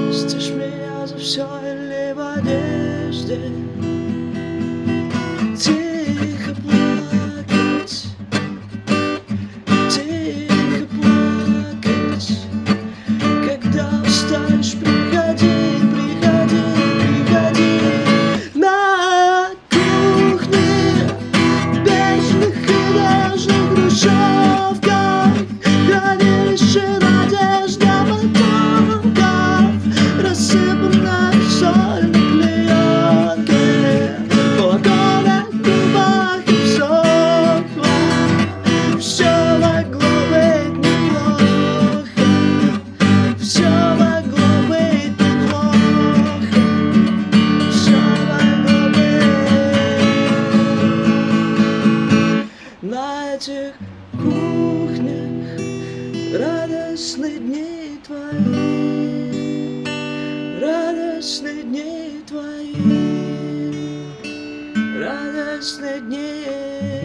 Простишь меня за все или в одежде тихо плакать, тихо плакать. Когда устанешь, приходи, приходи, приходи. На кухне бежных и нежных хрущевках хранилище надежда потомков, рассыпанная в сольной клеенке. Молоко на губах обсохло, все могло быть неплохо, все могло быть неплохо, все могло быть. На этих кухнях радостные дни твои, радостные дни твои, радостные дни.